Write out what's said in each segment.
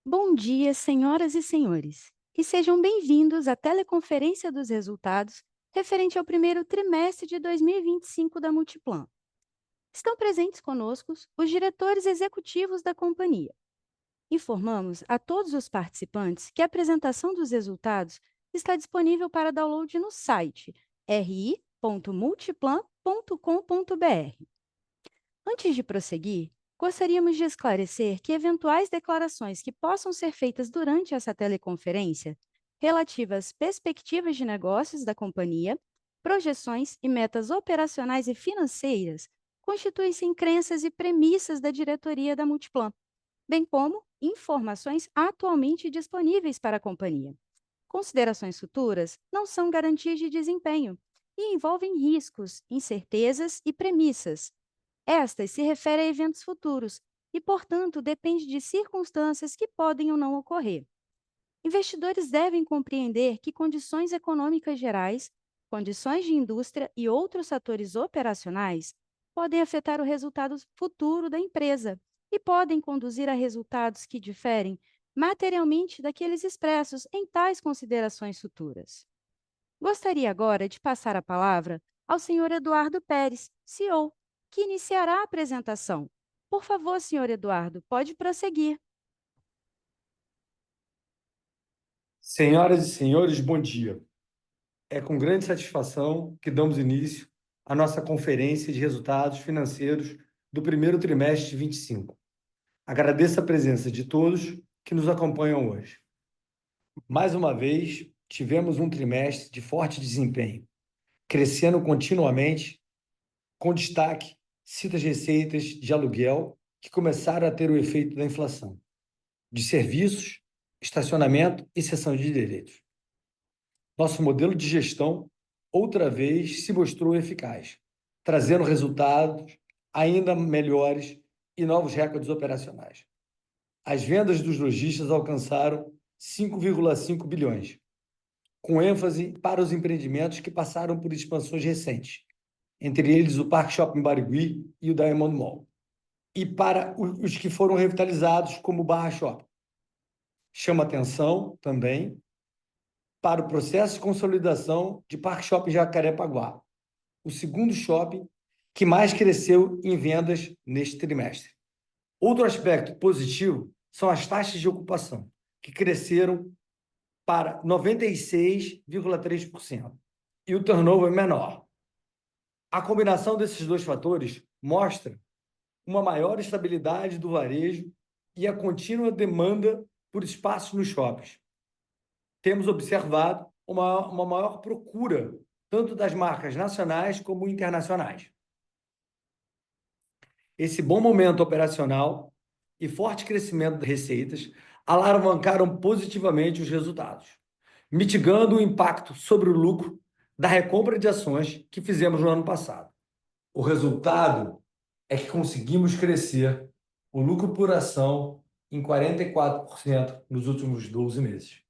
Bom dia, senhoras e senhores, e sejam bem-vindos à teleconferência dos resultados referente ao primeiro trimestre de 2025 da Multiplan. Estão presentes conosco os diretores executivos da companhia. Informamos a todos os participantes que a apresentação dos resultados está disponível para download no site ri.multiplan.com.br. Antes de prosseguir, gostaríamos de esclarecer que eventuais declarações que possam ser feitas durante essa teleconferência, relativas às perspectivas de negócios da companhia, projeções e metas operacionais e financeiras, constituem-se em crenças e premissas da diretoria da Multiplan, bem como informações atualmente disponíveis para a companhia. Considerações futuras não são garantias de desempenho e envolvem riscos, incertezas e premissas. Estas se referem a eventos futuros e, portanto, depende de circunstâncias que podem ou não ocorrer. Investidores devem compreender que condições econômicas gerais, condições de indústria e outros fatores operacionais podem afetar o resultado futuro da empresa e podem conduzir a resultados que diferem materialmente daqueles expressos em tais considerações futuras. Gostaria agora de passar a palavra ao senhor Eduardo Pérez, CEO, que iniciará a apresentação. Por favor, senhor Eduardo, pode prosseguir. Senhoras e senhores, bom dia. É com grande satisfação que damos início à nossa conferência de resultados financeiros do primeiro trimestre de 25. Agradeço a presença de todos que nos acompanham hoje. Mais uma vez, tivemos um trimestre de forte desempenho, crescendo continuamente, com destaque, cita as receitas de aluguel, que começaram a ter o efeito da inflação, de serviços, estacionamento e cessão de direitos. Nosso modelo de gestão, outra vez, se mostrou eficaz, trazendo resultados ainda melhores e novos recordes operacionais. As vendas dos lojistas alcançaram 5,5 bilhões, com ênfase para os empreendimentos que passaram por expansões recentes, entre eles o Parque Shopping Barigui e o Diamond Mall, e para os que foram revitalizados, como o Barra Shopping. Chama atenção também para o processo de consolidação de Parque Shopping Jacarepaguá, o segundo shopping que mais cresceu em vendas neste trimestre. Outro aspecto positivo são as taxas de ocupação, que cresceram para 96,3%, e o turnover menor. A combinação desses dois fatores mostra uma maior estabilidade do varejo e a contínua demanda por espaços nos shoppings. Temos observado uma maior procura, tanto das marcas nacionais como internacionais. Esse bom momento operacional e forte crescimento das receitas alavancaram positivamente os resultados, mitigando o impacto sobre o lucro da recompra de ações que fizemos no ano passado. O resultado é que conseguimos crescer o lucro por ação em 44% nos últimos 12 meses.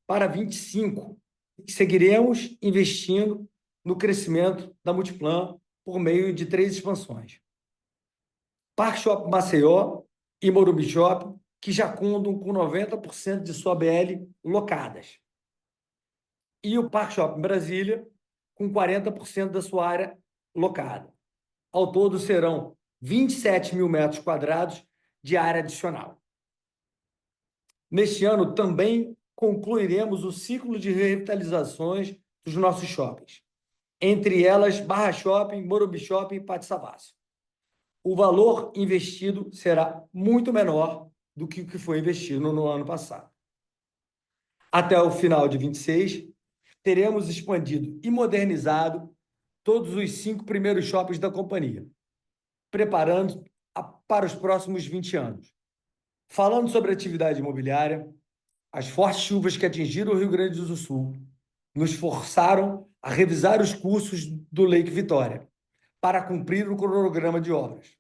Para 25, seguiremos investindo no crescimento da Multiplan por meio de 3 expansões. Parque Shopping Maceió e Morumbi Shopping, que já contam com 90% de sua BL locadas. E o Parque Shopping Brasília, com 40% da sua área locada. Ao todo, serão 27 mil metros quadrados de área adicional. Neste ano, também concluiremos o ciclo de revitalizações dos nossos shoppings, entre elas Barra Shopping, Morumbi Shopping e Pátio Savassi. O valor investido será muito menor do que o que foi investido no ano passado. Até o final de 26, teremos expandido e modernizado todos os 5 primeiros shoppings da companhia, preparando para os próximos 20 anos. Falando sobre atividade imobiliária, as fortes chuvas que atingiram o Rio Grande do Sul nos forçaram a revisar os cursos do Lake Vitória para cumprir o cronograma de obras.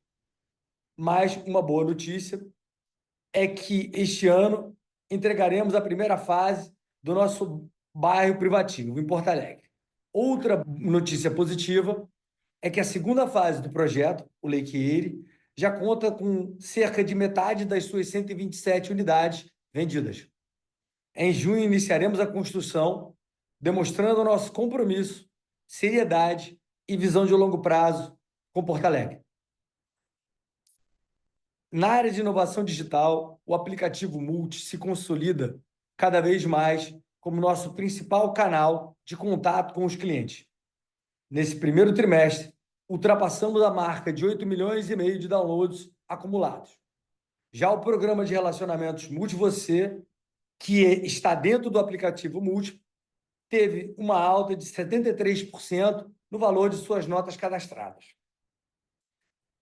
Mas uma boa notícia é que este ano entregaremos a primeira fase do nosso bairro privativo, em Porto Alegre. Outra notícia positiva é que a segunda fase do projeto, o Lake Erie, já conta com cerca de metade das suas 127 unidades vendidas. Em junho, iniciaremos a construção, demonstrando nosso compromisso, seriedade e visão de longo prazo com Porto Alegre. Na área de inovação digital, o aplicativo Multi se consolida cada vez mais como nosso principal canal de contato com os clientes. Nesse primeiro trimestre, ultrapassamos a marca de 8,5 milhões de downloads acumulados. Já o programa de relacionamentos Multi Você, que está dentro do aplicativo Multi, teve uma alta de 73% no valor de suas notas cadastradas.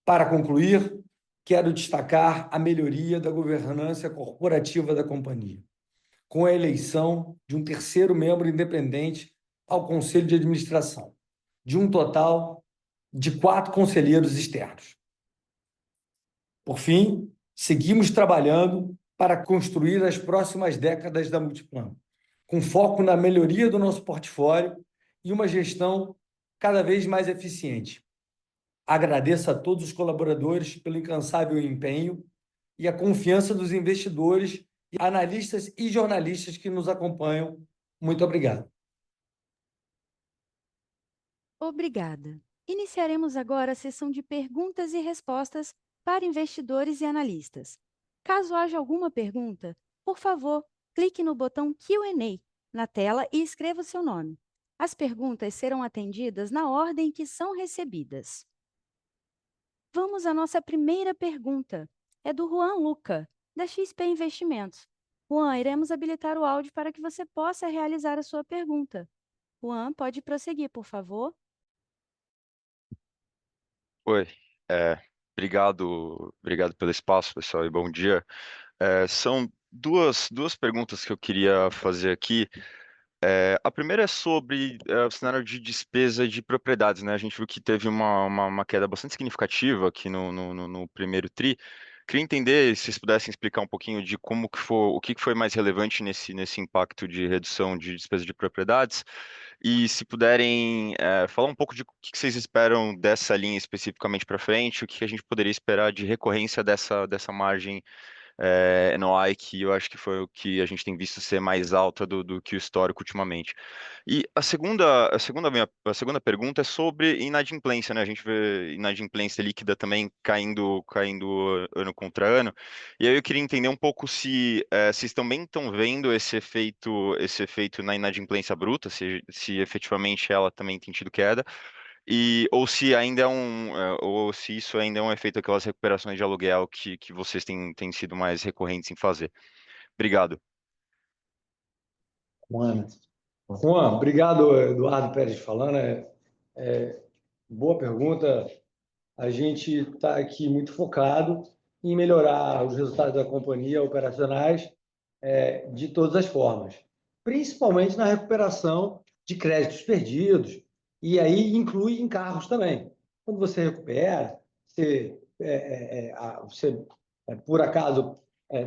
Para concluir, quero destacar a melhoria da governança corporativa da companhia, com a eleição de um terceiro membro independente ao Conselho de Administração, de um total de 4 conselheiros externos. Por fim, seguimos trabalhando para construir as próximas décadas da Multiplan, com foco na melhoria do nosso portfólio e uma gestão cada vez mais eficiente. Agradeço a todos os colaboradores pelo incansável empenho e a confiança dos investidores, analistas e jornalistas que nos acompanham. Muito obrigado. Obrigada. Iniciaremos agora a sessão de perguntas e respostas para investidores e analistas. Caso haja alguma pergunta, por favor, clique no botão Q&A na tela e escreva o seu nome. As perguntas serão atendidas na ordem que são recebidas. Vamos à nossa primeira pergunta. É do Juan Luca, da XP Investimentos. Juan, iremos habilitar o áudio para que você possa realizar a sua pergunta. Juan, pode prosseguir, por favor. Oi, obrigado pelo espaço, pessoal, e bom dia. São duas perguntas que eu queria fazer aqui. A primeira é sobre o cenário de despesa de propriedades, né? A gente viu que teve uma queda bastante significativa aqui no primeiro TRI. Queria entender se vocês pudessem explicar um pouquinho de como que foi, o que foi mais relevante nesse impacto de redução de despesa de propriedades. E se puderem falar um pouco de o que vocês esperam dessa linha especificamente para frente, o que a gente poderia esperar de recorrência dessa margem NOI, que eu acho que foi o que a gente tem visto ser mais alta do que o histórico ultimamente. E a segunda pergunta é sobre inadimplência, né? A gente vê inadimplência líquida também caindo ano contra ano. E aí eu queria entender um pouco se vocês também estão vendo esse efeito na inadimplência bruta, se efetivamente ela também tem tido queda. Ou se ainda ou se isso ainda é um efeito daquelas recuperações de aluguel que vocês têm sido mais recorrentes em fazer. Obrigado. Juan, obrigado, Eduardo Pérez falando. Boa pergunta. A gente está aqui muito focado em melhorar os resultados da companhia operacionais de todas as formas, principalmente na recuperação de créditos perdidos, e aí inclui encargos também. Quando você recupera, você por acaso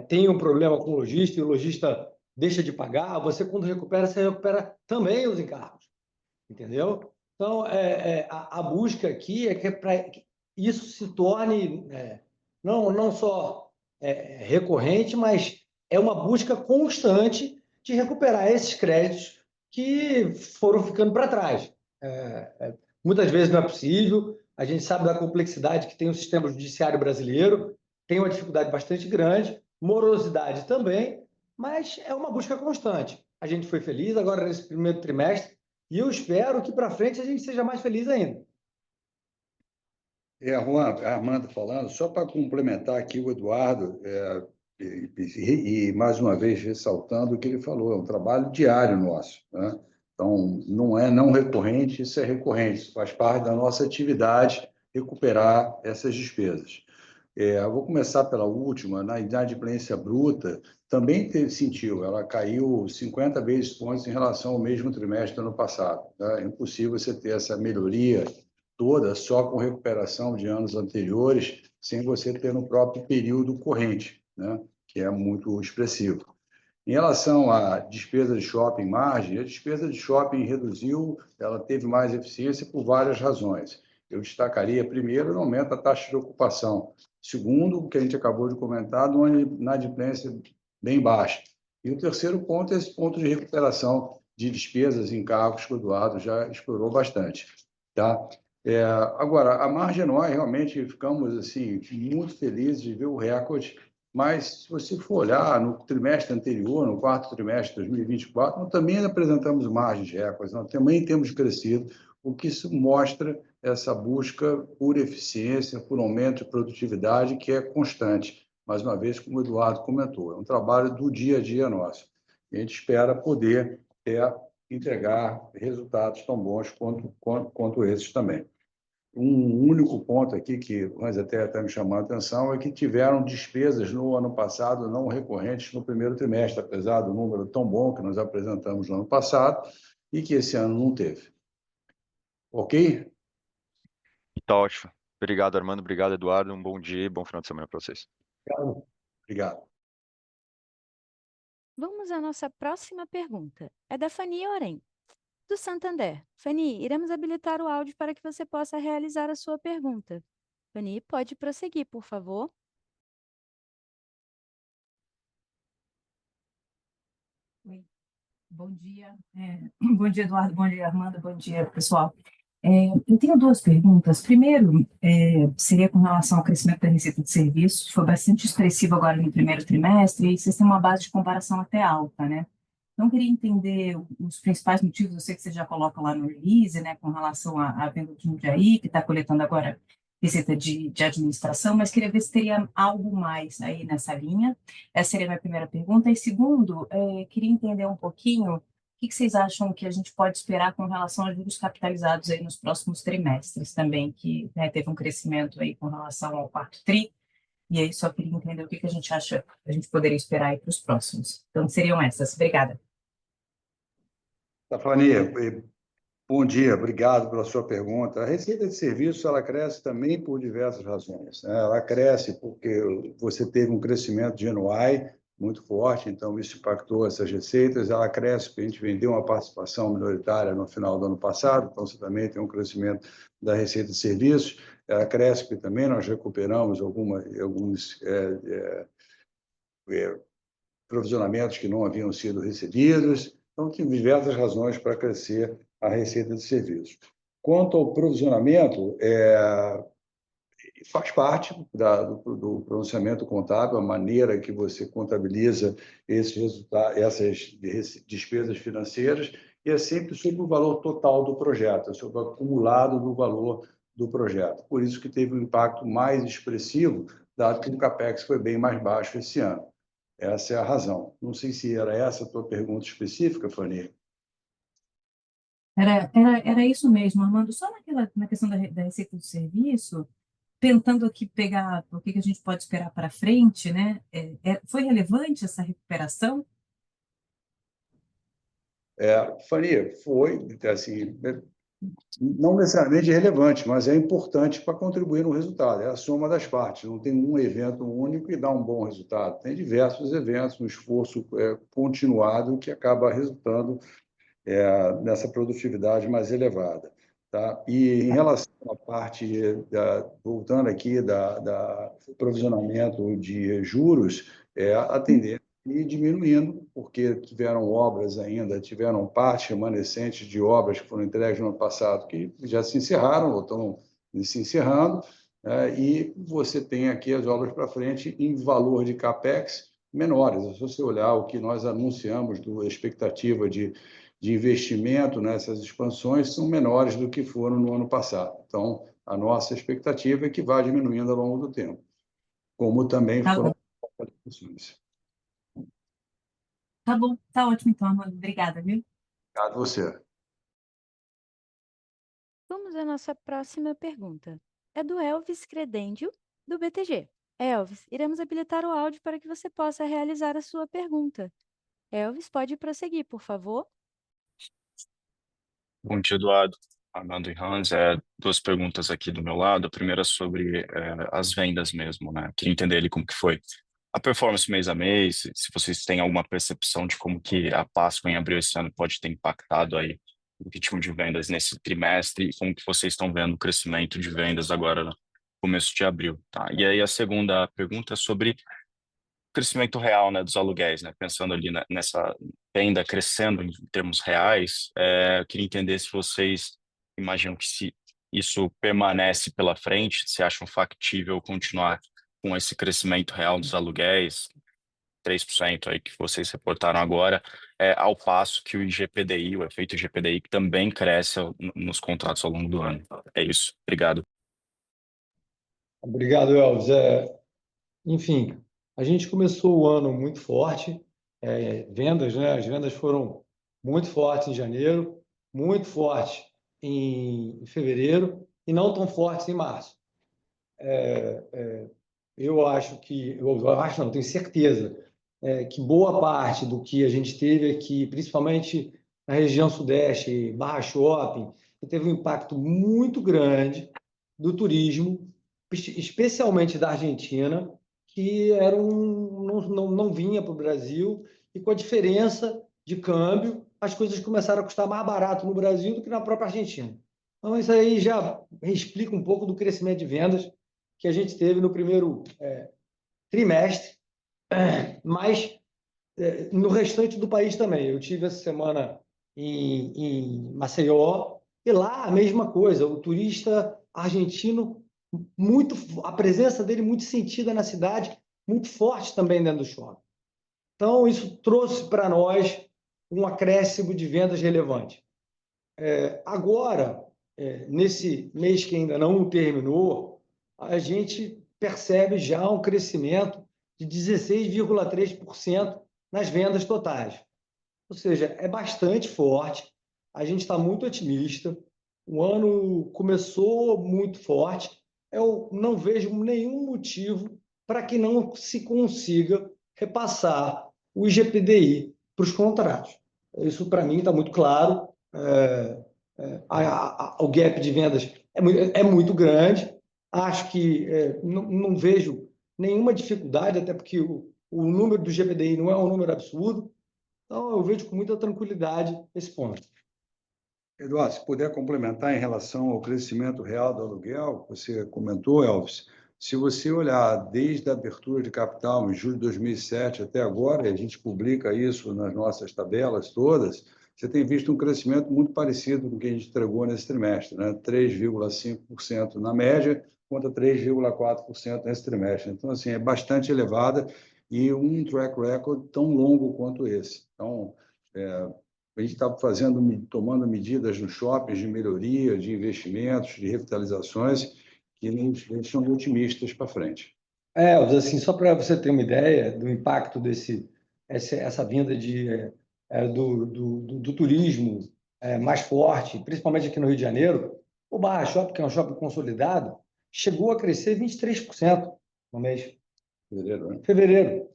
tem um problema com o lojista e o lojista deixa de pagar, você quando recupera, você recupera também os encargos, entendeu? Então, a busca aqui é que isso se torne não só recorrente, mas é uma busca constante de recuperar esses créditos que foram ficando para trás. Muitas vezes não é possível, a gente sabe da complexidade que tem o sistema judiciário brasileiro, tem uma dificuldade bastante grande, morosidade também, mas é uma busca constante. A gente foi feliz agora nesse primeiro trimestre e eu espero que para frente a gente seja mais feliz ainda. Juan, a Armando falando, só para complementar aqui o Eduardo, e mais uma vez ressaltando o que ele falou, é um trabalho diário nosso, né? Então, não é não recorrente, isso é recorrente, isso faz parte da nossa atividade recuperar essas despesas. Eu vou começar pela última, na inadimplência bruta, também sentiu, ela caiu 50 basis points em relação ao mesmo trimestre do ano passado, né? É impossível você ter essa melhoria toda só com recuperação de anos anteriores, sem você ter no próprio período corrente, né? Que é muito expressivo. Em relação à despesa de shopping margem, a despesa de shopping reduziu, ela teve mais eficiência por várias razões. Eu destacaria, primeiro, o aumento da taxa de ocupação. Segundo, o que a gente acabou de comentar, uma inadimplência bem baixa. E o terceiro ponto é esse ponto de recuperação de despesas em cargos que o Eduardo já explorou bastante. Tá? Agora, a margem anual, realmente ficamos assim, muito felizes de ver o recorde, mas se você for olhar no trimestre anterior, no quarto trimestre de 2024, nós também apresentamos margens recordes, nós também temos crescido, o que isso mostra essa busca por eficiência, por aumento de produtividade, que é constante. Mais uma vez, como o Eduardo comentou, é um trabalho do dia a dia nosso. E a gente espera poder entregar resultados tão bons quanto esses também. Um único ponto aqui que o Hans até está me chamando a atenção é que tiveram despesas no ano passado não recorrentes no primeiro trimestre, apesar do número tão bom que nós apresentamos no ano passado e que esse ano não teve. Ok? Tá ótimo. Obrigado, Armando. Obrigado, Eduardo. Um bom dia e bom final de semana para vocês. Obrigado. Vamos à nossa próxima pergunta. É da Fanny Orem, do Santander. Fanny, iremos habilitar o áudio para que você possa realizar a sua pergunta. Fanny, pode prosseguir, por favor. Oi, bom dia. Bom dia, Eduardo. Bom dia, Armando. Bom dia, pessoal. Eu tenho duas perguntas. Primeiro, seria com relação ao crescimento da receita de serviços, que foi bastante expressivo agora no primeiro trimestre, e vocês têm uma base de comparação até alta, né? Então, queria entender os principais motivos, eu sei que você já coloca lá no release, né, com relação à venda de Jundiaí, que está coletando agora receita de administração, mas queria ver se teria algo mais aí nessa linha. Essa seria a minha primeira pergunta. E segundo, queria entender um pouquinho o que vocês acham que a gente pode esperar com relação aos juros capitalizados aí nos próximos trimestres também, que, né, teve um crescimento aí com relação ao quarto tri, e aí só queria entender o que a gente acha que a gente poderia esperar aí para os próximos. Então, seriam essas. Obrigada. Stefani, bom dia, obrigado pela sua pergunta. A receita de serviços ela cresce também por diversas razões, né? Ela cresce porque você teve um crescimento de NOI muito forte, então isso impactou essas receitas. Ela cresce porque a gente vendeu uma participação minoritária no final do ano passado, então você também tem um crescimento da receita de serviços. Ela cresce porque também nós recuperamos alguns provisionamentos que não haviam sido recebidos. Então, tem diversas razões para crescer a receita de serviços. Quanto ao provisionamento, faz parte do pronunciamento contábil, a maneira que você contabiliza esses resultados, essas despesas financeiras, e é sempre sobre o valor total do projeto, é sobre o acumulado do valor do projeto. Por isso que teve um impacto mais expressivo, dado que o CAPEX foi bem mais baixo esse ano. Essa é a razão. Não sei se era essa a tua pergunta específica, Fanny. Era isso mesmo, Armando. Só na questão da receita do serviço, tentando aqui pegar o que a gente pode esperar para frente, né? Foi relevante essa recuperação? Fanny, foi, assim, não necessariamente relevante, mas é importante para contribuir no resultado. É a soma das partes. Não tem um evento único que dá um bom resultado. Tem diversos eventos, um esforço continuado que acaba resultando nessa produtividade mais elevada. Tá? E em relação à parte, voltando aqui, da provisionamento de juros, a tendência é ir diminuindo, porque tiveram obras ainda, tiveram partes remanescentes de obras que foram entregues no ano passado, que já se encerraram ou estão se encerrando, e você tem aqui as obras para frente em valor de CAPEX menores. Se você olhar o que nós anunciamos, da expectativa de investimento nessas expansões são menores do que foram no ano passado. Então, a nossa expectativa é que vá diminuindo ao longo do tempo, como também foram as expansões. Tá bom, tá ótimo então, Armando. Obrigada, viu? Obrigado a você. Vamos à nossa próxima pergunta. É do Elvis Credendio, do BTG. Elvis, iremos habilitar o áudio para que você possa realizar a sua pergunta. Elvis, pode prosseguir, por favor. Bom dia, Eduardo, Armando e Hans. Duas perguntas aqui do meu lado. A primeira é sobre as vendas mesmo, né? Queria entender ali como que foi a performance mês a mês, se vocês têm alguma percepção de como que a Páscoa em abril esse ano pode ter impactado aí o ritmo de vendas nesse trimestre e como que vocês estão vendo o crescimento de vendas agora no começo de abril, tá? E aí a segunda pergunta é sobre crescimento real, né, dos aluguéis, né, pensando ali nessa venda crescendo em termos reais, eu queria entender se vocês imaginam que se isso permanece pela frente, se acham factível continuar com esse crescimento real dos aluguéis, 3% aí que vocês reportaram agora, ao passo que o IGPDI, o efeito IGPDI, que também cresce nos contratos ao longo do ano. É isso. Obrigado. Obrigado, Elvis. Enfim, a gente começou o ano muito forte, vendas, né? As vendas foram muito fortes em janeiro, muito fortes em fevereiro e não tão fortes em março. Eu acho que, eu acho não, tenho certeza, que boa parte do que a gente teve aqui, principalmente na região sudeste, Barra Shopping, que teve um impacto muito grande do turismo, especialmente da Argentina, que não vinha para o Brasil, e com a diferença de câmbio, as coisas começaram a custar mais barato no Brasil do que na própria Argentina. Então, isso aí já explica um pouco do crescimento de vendas que a gente teve no primeiro trimestre, mas no restante do país também. Eu tive essa semana em Maceió, e lá a mesma coisa, o turista argentino, a presença dele muito sentida na cidade, muito forte também dentro do shopping. Então, isso trouxe para nós um acréscimo de vendas relevante. Agora, nesse mês que ainda não terminou, a gente percebe já um crescimento de 16,3% nas vendas totais. Ou seja, é bastante forte, a gente está muito otimista, o ano começou muito forte, eu não vejo nenhum motivo para que não se consiga repassar o IGPDI para os contratos. Isso, para mim, está muito claro. O gap de vendas é muito grande. Acho que não vejo nenhuma dificuldade, até porque o número do GPDI não é um número absurdo. Então, eu vejo com muita tranquilidade esse ponto. Eduardo, se puder complementar em relação ao crescimento real do aluguel, você comentou, Elvis, se você olhar desde a abertura de capital em julho de 2007 até agora, e a gente publica isso nas nossas tabelas todas, você tem visto um crescimento muito parecido com o que a gente entregou nesse trimestre, né? 3,5% na média contra 3,4% nesse trimestre. Então, assim, é bastante elevada e um track record tão longo quanto esse. Então, a gente está tomando medidas nos shoppings de melhoria, de investimentos, de revitalizações, que nos deixam otimistas para frente. Assim, só para você ter uma ideia do impacto essa vinda do turismo mais forte, principalmente aqui no Rio de Janeiro, o Barra Shopping, que é um shopping consolidado, chegou a crescer 23% no mês. Fevereiro, né? Fevereiro.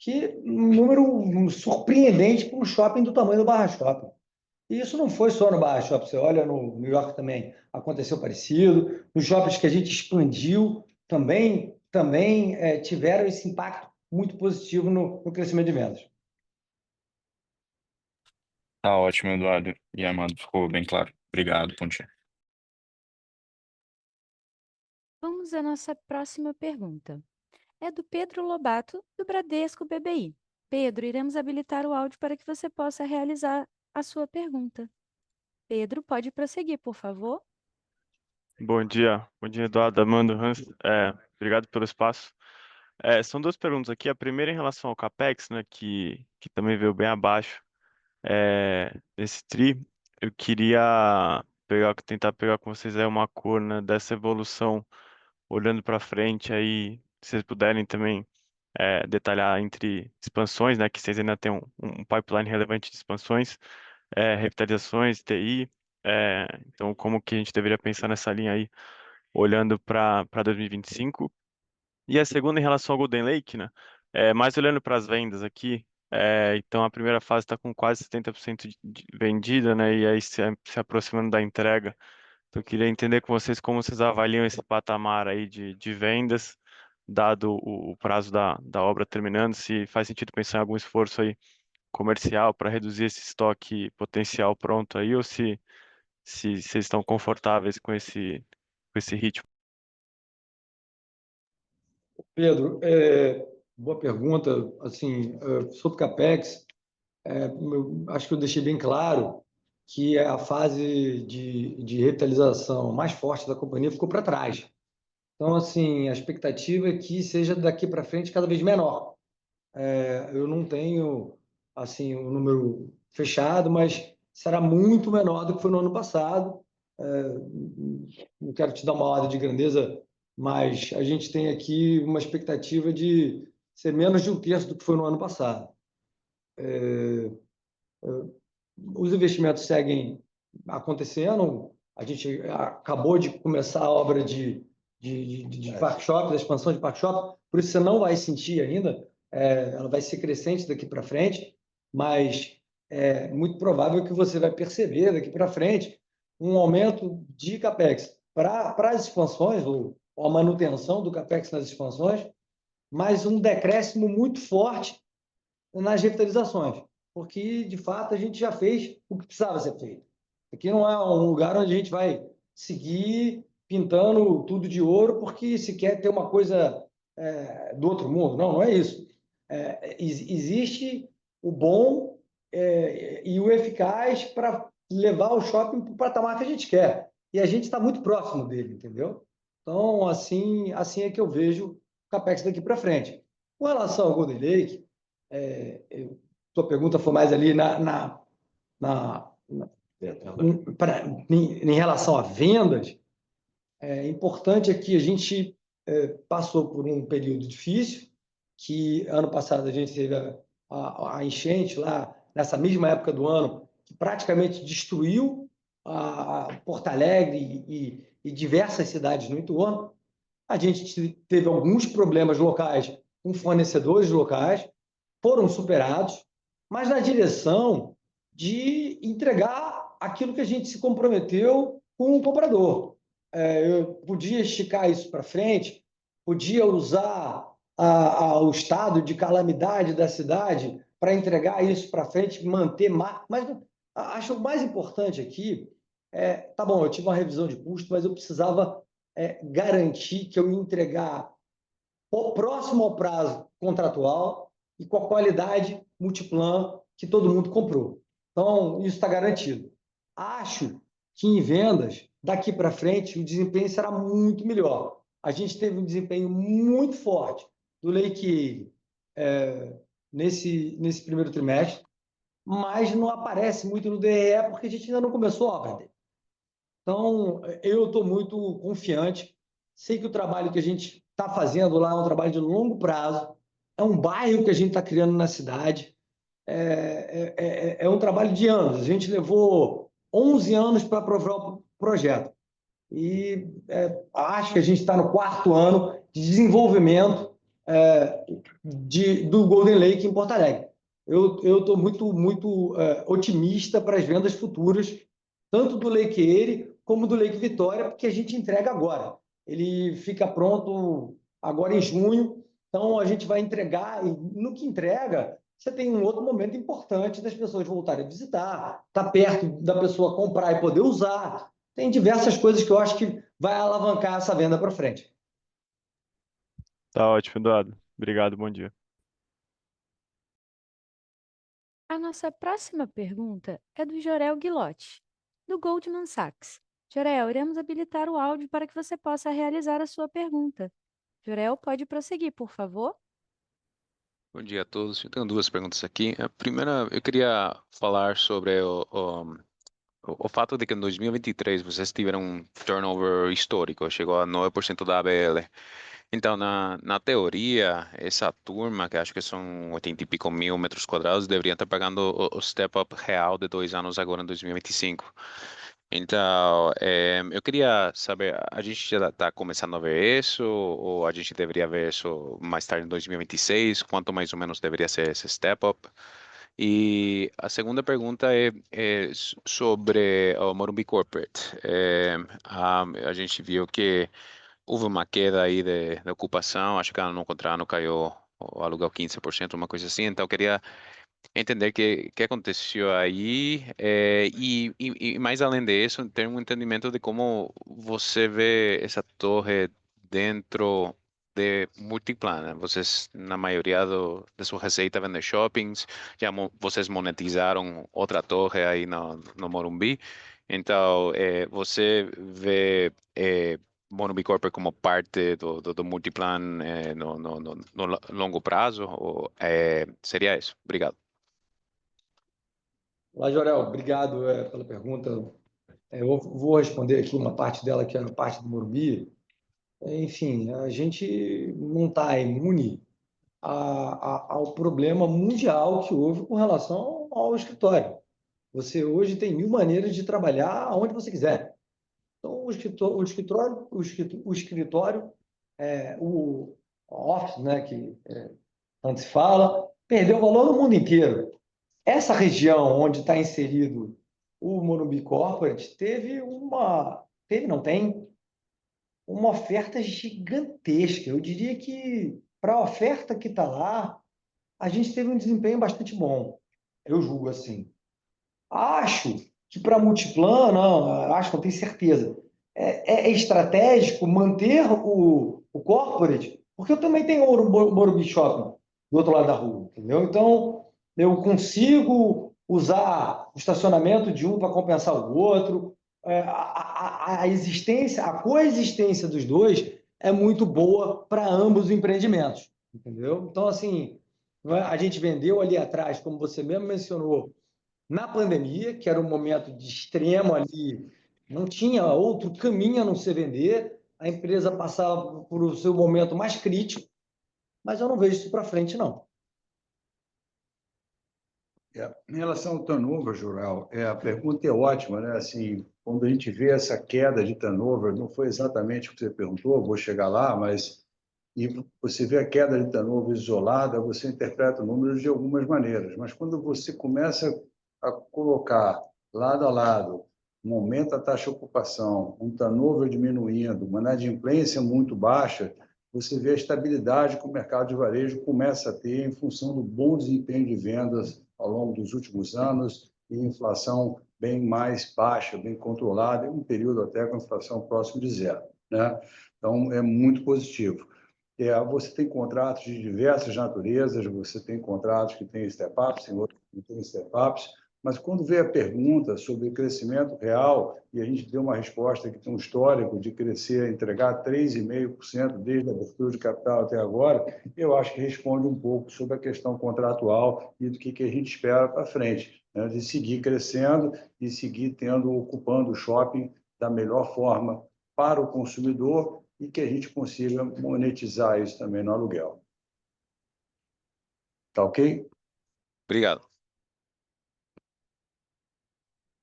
Que um número surpreendente para um shopping do tamanho do Barra Shopping. E isso não foi só no Barra Shopping, você olha no New York também aconteceu parecido, nos shoppings que a gente expandiu também tiveram esse impacto muito positivo no crescimento de vendas. Tá ótimo, Eduardo e Armando, ficou bem claro. Obrigado, bom dia. Vamos à nossa próxima pergunta. É do Pedro Lobato, do Bradesco BBI. Pedro, iremos habilitar o áudio para que você possa realizar a sua pergunta. Pedro, pode prosseguir, por favor. Bom dia, Eduardo, Armando, Hans. Obrigado pelo espaço. São duas perguntas aqui. A primeira em relação ao CAPEX, né, que também veio bem abaixo desse TRI. Eu queria tentar pegar com vocês aí uma cor, né, dessa evolução, olhando para frente aí, se vocês puderem também detalhar entre expansões, né, que vocês ainda têm um pipeline relevante de expansões, revitalizações, TI. Então, como que a gente deveria pensar nessa linha aí, olhando para 2025. E a segunda em relação ao Golden Lake, né? Mais olhando para as vendas aqui, então a primeira fase está com quase 70% vendida, né? E aí se aproximando da entrega. Então eu queria entender com vocês como vocês avaliam esse patamar aí de vendas, dado o prazo da obra terminando, se faz sentido pensar em algum esforço aí comercial para reduzir esse estoque potencial pronto aí, ou se vocês estão confortáveis com esse ritmo. Pedro, Boa pergunta. Assim, sobre CAPEX, acho que eu deixei bem claro que a fase de revitalização mais forte da companhia ficou para trás. Então, assim, a expectativa é que seja daqui para frente cada vez menor. Eu não tenho assim um número fechado, mas será muito menor do que foi no ano passado. Não quero te dar uma ordem de grandeza, mas a gente tem aqui uma expectativa de ser menos de um terço do que foi no ano passado. Os investimentos seguem acontecendo. A gente acabou de começar a obra de Park Shop, da expansão de Park Shop, por isso você não vai sentir ainda, ela vai ser crescente daqui para frente, mas é muito provável que você vai perceber daqui para frente um aumento de CAPEX para as expansões, ou a manutenção do CAPEX nas expansões, mas um decréscimo muito forte nas revitalizações, porque, de fato, a gente já fez o que precisava ser feito. Aqui não é um lugar onde a gente vai seguir pintando tudo de ouro porque se quer ter uma coisa do outro mundo. Não, não é isso. Existe o bom e o eficaz para levar o shopping para o patamar que a gente quer. E a gente está muito próximo dele, entendeu? Então, assim é que eu vejo o CAPEX daqui para frente. Com relação ao Golden Lake, sua pergunta foi mais ali em relação a vendas. Importante é que a gente passou por um período difícil, que ano passado a gente teve a enchente lá, nessa mesma época do ano, que praticamente destruiu a Porto Alegre e diversas cidades no entorno. A gente teve alguns problemas locais com fornecedores locais, foram superados, mas na direção de entregar aquilo que a gente se comprometeu com o comprador. Eu podia esticar isso para frente, podia usar o estado de calamidade da cidade para entregar isso para frente, manter mais. Mas acho o mais importante aqui tá bom, eu tive uma revisão de custo, mas eu precisava garantir que eu ia entregar próximo ao prazo contratual e com a qualidade multiplan que todo mundo comprou. Então, isso está garantido. Acho que em vendas, daqui para frente, o desempenho será muito melhor. A gente teve um desempenho muito forte do Lake nesse primeiro trimestre, mas não aparece muito no DRE porque a gente ainda não começou a obra dele. Então, eu estou muito confiante. Sei que o trabalho que a gente está fazendo lá é um trabalho de longo prazo, é um bairro que a gente está criando na cidade, é um trabalho de anos. A gente levou 11 anos para aprovar o projeto. E acho que a gente está no 4º ano de desenvolvimento do Golden Lake em Porto Alegre. Eu estou muito otimista para as vendas futuras, tanto do Lake Erie como do Lake Vitória, porque a gente entrega agora. Ele fica pronto agora em junho, então a gente vai entregar, e no que entrega, você tem um outro momento importante das pessoas voltarem a visitar, tá perto da pessoa comprar e poder usar. Tem diversas coisas que eu acho que vai alavancar essa venda para frente. Tá ótimo, Eduardo. Obrigado, bom dia. A nossa próxima pergunta é do Jorel Guilotti, do Goldman Sachs. Jorel, iremos habilitar o áudio para que você possa realizar a sua pergunta. Jorel, pode prosseguir, por favor? Bom dia a todos. Eu tenho duas perguntas aqui. A primeira, eu queria falar sobre o fato de que em 2023 vocês tiveram um turnover histórico, chegou a 9% da ABL. Então, na teoria, essa turma, que acho que são 80 e pico mil metros quadrados, deveria estar pagando o step-up real de 2 anos agora em 2025. Então, eu queria saber, a gente já está começando a ver isso, ou a gente deveria ver isso mais tarde em 2026? Quanto mais ou menos deveria ser esse step-up? E a segunda pergunta é sobre o Morumbi Corporate. A gente viu que houve uma queda aí de ocupação, acho que ano contra ano caiu o aluguel 15%, uma coisa assim. Então, eu queria entender o que aconteceu aí e mais além disso, ter um entendimento de como você vê essa torre dentro de Multiplan, né? Vocês, na maioria de sua receita, vendem shoppings, vocês monetizaram outra torre aí no Morumbi. Então, você vê Morumbi Corporate como parte do Multiplan no longo prazo? Ou, seria isso? Obrigado. Olá, Jorel, obrigado pela pergunta. Eu vou responder aqui uma parte dela, que é a parte do Morumbi. Enfim, a gente não está imune ao problema mundial que houve com relação ao escritório. Você hoje tem 1000 maneiras de trabalhar aonde você quiser. Então, o office, né, que tanto se fala, perdeu valor no mundo inteiro. Essa região onde está inserido o Morumbi Corporate tem uma oferta gigantesca. Eu diria que, para a oferta que está lá, a gente teve um desempenho bastante bom. Eu julgo assim. Acho que para Multiplan, não, acho, não tenho certeza. É estratégico manter o corporate, porque eu também tenho o Morumbi Shopping do outro lado da rua, entendeu? Então, eu consigo usar o estacionamento de um para compensar o outro. A coexistência dos dois é muito boa para ambos os empreendimentos, entendeu? Então, assim, a gente vendeu ali atrás, como você mesmo mencionou, na pandemia, que era um momento de extremo ali, não tinha outro caminho a não ser vender, a empresa passava por o seu momento mais crítico, mas eu não vejo isso para frente, não. Em relação ao turnover, Jural, a pergunta é ótima, né? Assim, quando a gente vê essa queda de turnover, não foi exatamente o que você perguntou, vou chegar lá, mas e você vê a queda de turnover isolada, você interpreta o número de algumas maneiras, mas quando você começa a colocar lado a lado um aumento da taxa de ocupação, um turnover diminuindo, uma inadimplência muito baixa, você vê a estabilidade que o mercado de varejo começa a ter em função do bom desempenho de vendas ao longo dos últimos anos e inflação bem mais baixa, bem controlada, em um período até com inflação próximo de zero, né? Então, é muito positivo. Você tem contratos de diversas naturezas, você tem contratos que têm step-ups, tem outros que não têm step-ups, mas quando vê a pergunta sobre crescimento real, e a gente deu uma resposta que tem um histórico de crescer, entregar 3,5% desde a abertura de capital até agora, eu acho que responde um pouco sobre a questão contratual e do que a gente espera para frente, né? De seguir crescendo e seguir ocupando o shopping da melhor forma para o consumidor e que a gente consiga monetizar isso também no aluguel. Tá ok? Obrigado.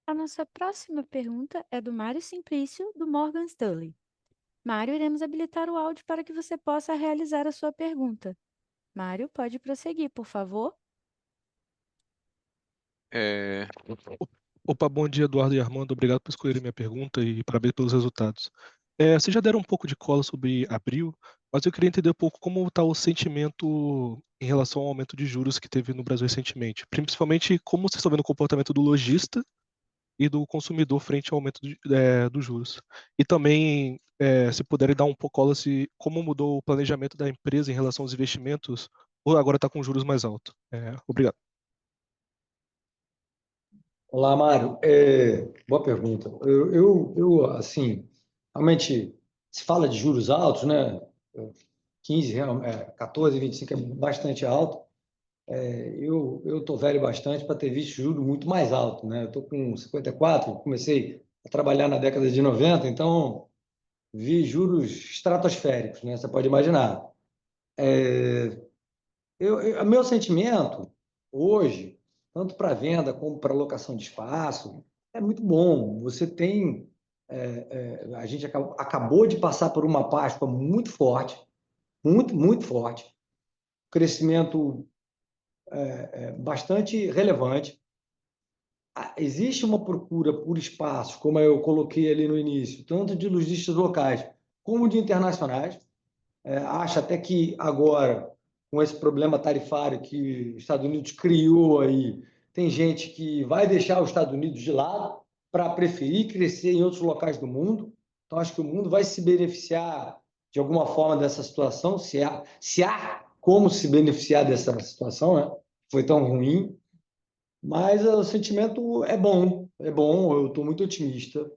A nossa próxima pergunta é do Mário Simplício, do Morgan Stanley. Mário, iremos habilitar o áudio para que você possa realizar a sua pergunta. Mário, pode prosseguir, por favor. É, Opa, bom dia, Eduardo e Armando. Obrigado por escolherem minha pergunta e parabéns pelos resultados. Vocês já deram um pouco de cola sobre abril, mas eu queria entender um pouco como está o sentimento em relação ao aumento de juros que teve no Brasil recentemente. Principalmente como vocês estão vendo o comportamento do lojista e do consumidor frente ao aumento dos juros. E também, se puderem dar um pouco cola como mudou o planejamento da empresa em relação aos investimentos, ou agora está com juros mais altos. Obrigado. Olá, Mário. Boa pergunta. Assim, realmente, se fala de juros altos, né? 15, 14, 25 é bastante alto. Eu estou velho bastante para ter visto juros muito mais alto, né? Eu estou com 54, comecei a trabalhar na década de 90, então vi juros estratosféricos, né? Você pode imaginar. Meu sentimento hoje, tanto para venda como para locação de espaço, é muito bom. Você tem, a gente acabou de passar por uma Páscoa muito forte, muito forte, crescimento bastante relevante. Existe uma procura por espaços, como eu coloquei ali no início, tanto de lojistas locais como de internacionais. Acho até que agora, com esse problema tarifário que os Estados Unidos criou aí, tem gente que vai deixar os Estados Unidos de lado para preferir crescer em outros locais do mundo. Então, acho que o mundo vai se beneficiar de alguma forma dessa situação, se há como se beneficiar dessa situação, né? Foi tão ruim, mas o sentimento é bom, eu estou muito otimista.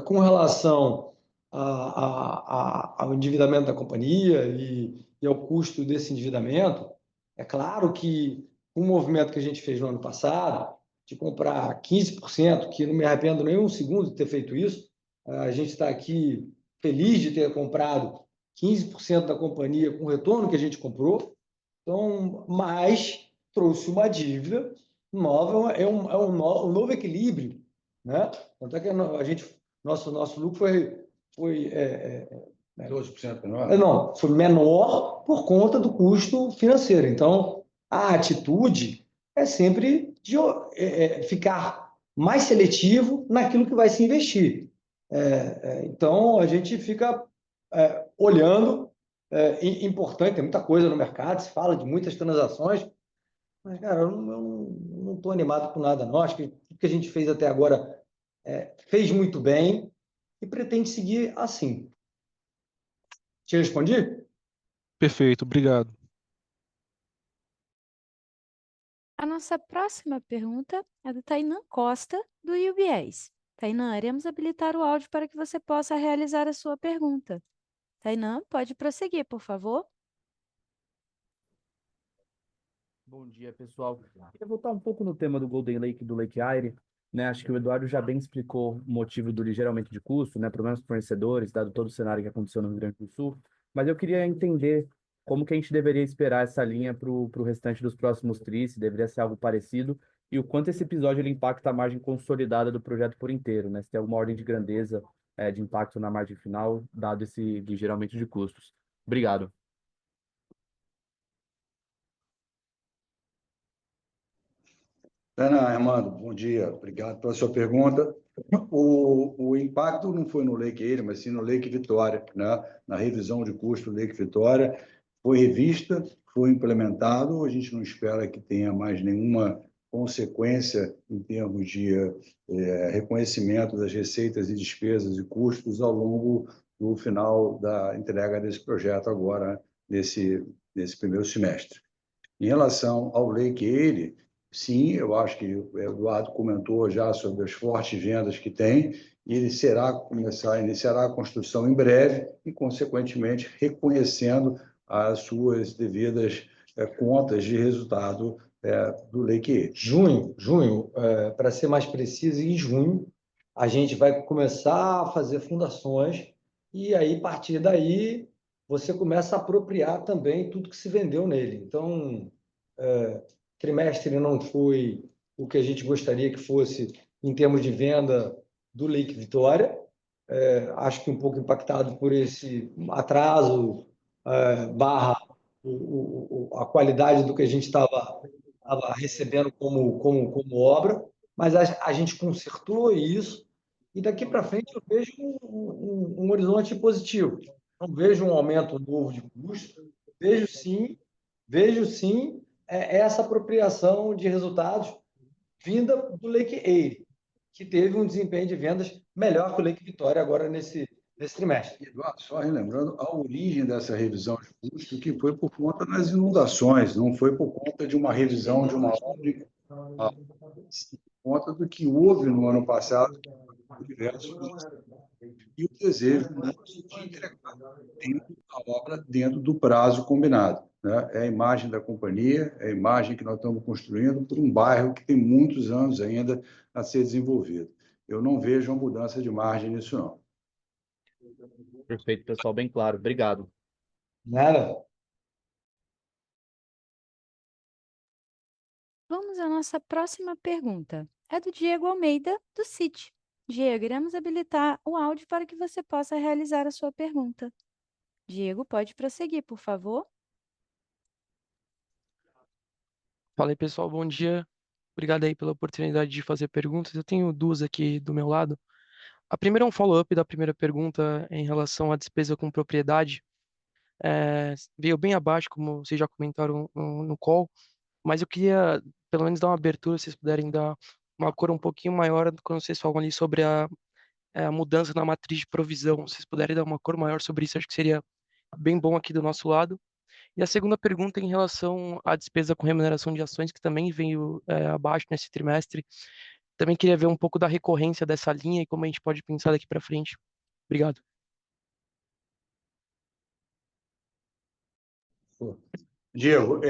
Com relação ao endividamento da companhia e ao custo desse endividamento, é claro que o movimento que a gente fez no ano passado, de comprar 15%, que não me arrependo nem um segundo de ter feito isso, a gente está aqui feliz de ter comprado 15% da companhia com o retorno que a gente comprou, então, mas trouxe uma dívida nova, um novo equilíbrio, né? Tanto é que nosso lucro foi 12% menor? não, foi menor por conta do custo financeiro. Então, a atitude é sempre de ficar mais seletivo naquilo que vai se investir. Então, a gente fica olhando, importante, tem muita coisa no mercado, se fala de muitas transações, mas, cara, eu não estou animado com nada, não. Acho que o que a gente fez até agora fez muito bem e pretende seguir assim. Te respondi? Perfeito, obrigado. A nossa próxima pergunta é do Tainan Costa, do UBS. Tainan, iremos habilitar o áudio para que você possa realizar a sua pergunta. Tainan, pode prosseguir, por favor. Bom dia, pessoal. Queria voltar um pouco no tema do Golden Lake e do Lake Eyre, né? Acho que o Eduardo já bem explicou o motivo do ligeiro aumento de custo, né? Problemas com fornecedores, dado todo o cenário que aconteceu no Rio Grande do Sul. Mas eu queria entender como que a gente deveria esperar essa linha para o restante dos próximos tris, se deveria ser algo parecido, e o quanto esse episódio ele impacta a margem consolidada do projeto por inteiro, né? Se tem alguma ordem de grandeza, de impacto na margem final, dado esse ligeiro aumento de custos. Obrigado. Ana, Armando, bom dia. Obrigado pela sua pergunta. O impacto não foi no Lake Eyre, mas sim no Lake Vitória, né? Na revisão de custo do Lake Vitória. Foi revista, foi implementado. A gente não espera que tenha mais nenhuma consequência em termos de reconhecimento das receitas e despesas e custos ao longo do final da entrega desse projeto agora, nesse primeiro semestre. Em relação ao Lake Eyre, sim, eu acho que o Eduardo comentou já sobre as fortes vendas que tem, e ele iniciará a construção em breve e, consequentemente, reconhecendo as suas devidas contas de resultado do Lake Eyre. Junho, para ser mais preciso, em junho, a gente vai começar a fazer fundações e aí, a partir daí, você começa a apropriar também tudo que se vendeu nele. Então, trimestre não foi o que a gente gostaria que fosse em termos de venda do Lake Vitória. Acho que um pouco impactado por esse atraso, barra a qualidade do que a gente estava recebendo como obra, mas a gente consertou isso e daqui para frente eu vejo um horizonte positivo. Não vejo um aumento novo de custo, vejo sim essa apropriação de resultados vinda do Lake Eyre, que teve um desempenho de vendas melhor que o Lake Vitória agora nesse trimestre. Eduardo, só relembrando a origem dessa revisão de custo, que foi por conta das inundações, não foi por conta de uma revisão de uma obra, por conta do que houve no ano passado, diversos e o desejo de entregar a obra dentro do prazo combinado, né? É a imagem da companhia, é a imagem que nós estamos construindo por um bairro que tem muitos anos ainda a ser desenvolvido. Eu não vejo uma mudança de margem nisso, não. Perfeito, pessoal, bem claro. Obrigado. Nada. Vamos à nossa próxima pergunta. É do Diego Almeida, do Citi. Diego, iremos habilitar o áudio para que você possa realizar a sua pergunta. Diego, pode prosseguir, por favor. Fala aí, pessoal, bom dia. Obrigado aí pela oportunidade de fazer perguntas. Eu tenho duas aqui do meu lado. A primeira é um follow-up da primeira pergunta em relação à despesa com propriedade. Veio bem abaixo, como vocês já comentaram no call, mas eu queria pelo menos dar uma abertura, se vocês puderem dar uma cor um pouquinho maior quando vocês falam ali sobre a mudança na matriz de provisão. Se vocês puderem dar uma cor maior sobre isso, acho que seria bem bom aqui do nosso lado. E a segunda pergunta é em relação à despesa com remuneração de ações, que também veio abaixo nesse trimestre. Também queria ver um pouco da recorrência dessa linha e como a gente pode pensar daqui para frente. Obrigado. Diego,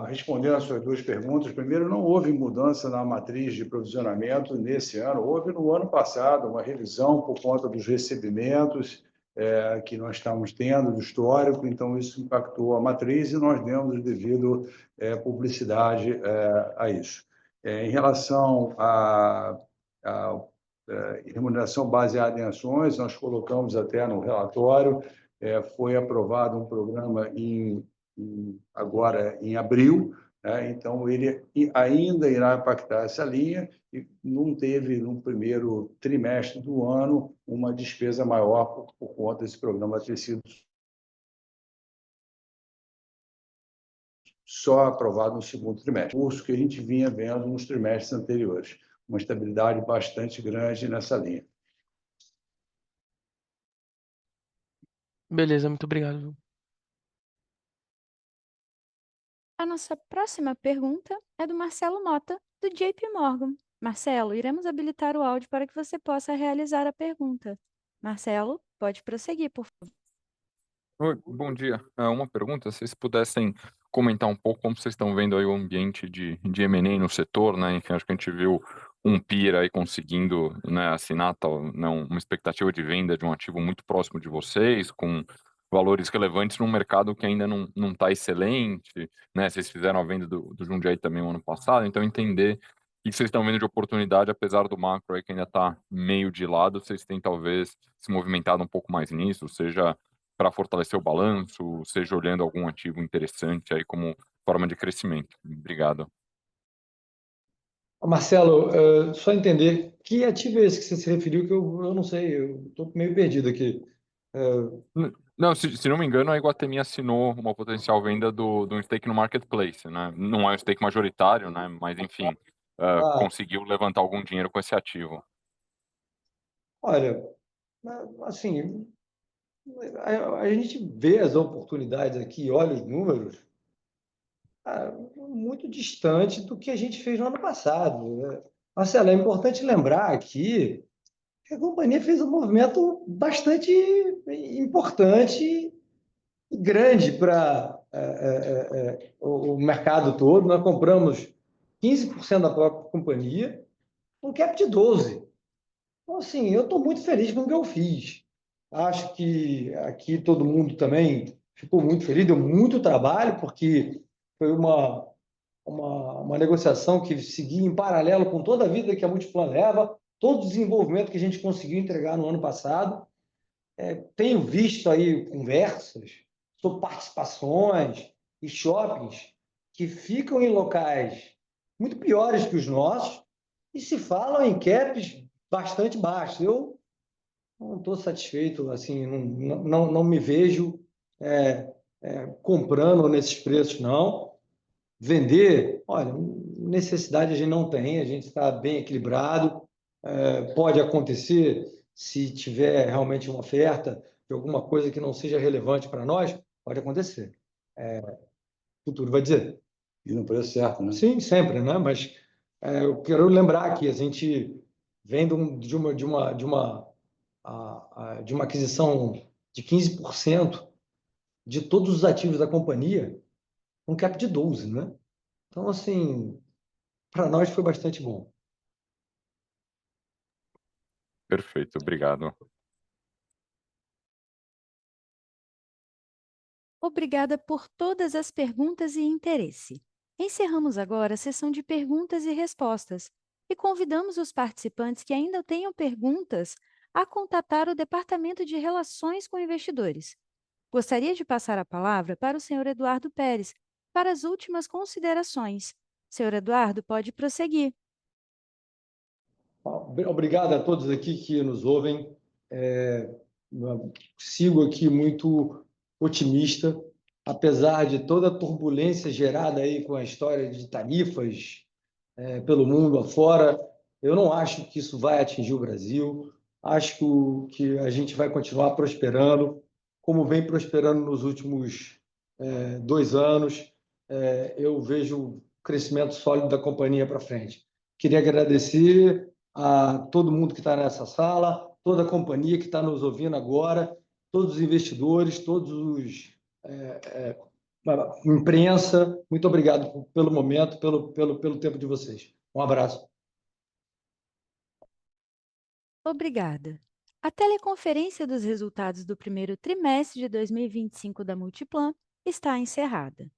respondendo às suas duas perguntas, primeiro, não houve mudança na matriz de provisionamento nesse ano, houve no ano passado uma revisão por conta dos recebimentos que nós estamos tendo do histórico, então isso impactou a matriz e nós demos devido publicidade a isso. Em relação à remuneração baseada em ações, nós colocamos até no relatório, foi aprovado um programa agora em abril, né? Então ele ainda irá impactar essa linha e não teve, no primeiro trimestre do ano, uma despesa maior por conta desse programa ter sido só aprovado no segundo trimestre. Curso que a gente vinha vendo nos trimestres anteriores, uma estabilidade bastante grande nessa linha. Beleza, muito obrigado. A nossa próxima pergunta é do Marcelo Mota, do JP Morgan. Marcelo, iremos habilitar o áudio para que você possa realizar a pergunta. Marcelo, pode prosseguir, por favor. Oi, bom dia. Uma pergunta, se vocês pudessem comentar um pouco como vocês estão vendo aí o ambiente de M&A no setor, né? Enfim, acho que a gente viu um peer aí conseguindo, né, assinar uma expectativa de venda de um ativo muito próximo de vocês, com valores relevantes num mercado que ainda não está excelente, né? Vocês fizeram a venda do Jundiaí também no ano passado, então entender o que vocês estão vendo de oportunidade, apesar do macro aí que ainda está meio de lado, vocês têm talvez se movimentado um pouco mais nisso, seja para fortalecer o balanço, seja olhando algum ativo interessante aí como forma de crescimento. Obrigado. Marcelo, só entender, que ativo é esse que você se referiu, que eu não sei, eu estou meio perdido aqui. Não, se não me engano, a Iguatemi assinou uma potencial venda do stake no marketplace, né? Não é um stake majoritário, né? Mas, enfim, conseguiu levantar algum dinheiro com esse ativo. Olha, assim, a gente vê as oportunidades aqui, olha os números, muito distante do que a gente fez no ano passado, né? Marcelo, é importante lembrar aqui que a companhia fez um movimento bastante importante e grande para o mercado todo. Nós compramos 15% da própria companhia, um cap de 12%. Então, assim, eu estou muito feliz com o que eu fiz. Acho que aqui todo mundo também ficou muito feliz, deu muito trabalho, porque foi uma negociação que seguia em paralelo com toda a vida que a Multiplan leva, todo o desenvolvimento que a gente conseguiu entregar no ano passado. Tenho visto aí conversas sobre participações e shoppings que ficam em locais muito piores que os nossos e se falam em caps bastante baixos. Eu não estou satisfeito, assim, não me vejo comprando nesses preços, não. Vender, olha, necessidade a gente não tem, a gente está bem equilibrado, pode acontecer se tiver realmente uma oferta de alguma coisa que não seja relevante para nós, pode acontecer. O futuro vai dizer. E no preço certo, né? Sim, sempre, né? Mas eu quero lembrar que a gente vem de uma aquisição de 15% de todos os ativos da companhia, um cap de 12%, né? Então, assim, para nós foi bastante bom. Perfeito, obrigado. Obrigada por todas as perguntas e interesse. Encerramos agora a sessão de perguntas e respostas e convidamos os participantes que ainda tenham perguntas a contatar o Departamento de Relações com Investidores. Gostaria de passar a palavra para o senhor Eduardo Pérez para as últimas considerações. Senhor Eduardo, pode prosseguir. Obrigado a todos aqui que nos ouvem. Sigo aqui muito otimista, apesar de toda a turbulência gerada aí com a história de tarifas pelo mundo afora. Eu não acho que isso vai atingir o Brasil. Acho que a gente vai continuar prosperando, como vem prosperando nos últimos 2 anos. Eu vejo o crescimento sólido da companhia para frente. Queria agradecer a todo mundo que está nessa sala, toda a companhia que está nos ouvindo agora, todos os investidores, todos os imprensa. Muito obrigado pelo momento, pelo tempo de vocês. Um abraço. Obrigada. A teleconferência dos resultados do primeiro trimestre de 2025 da Multiplan está encerrada.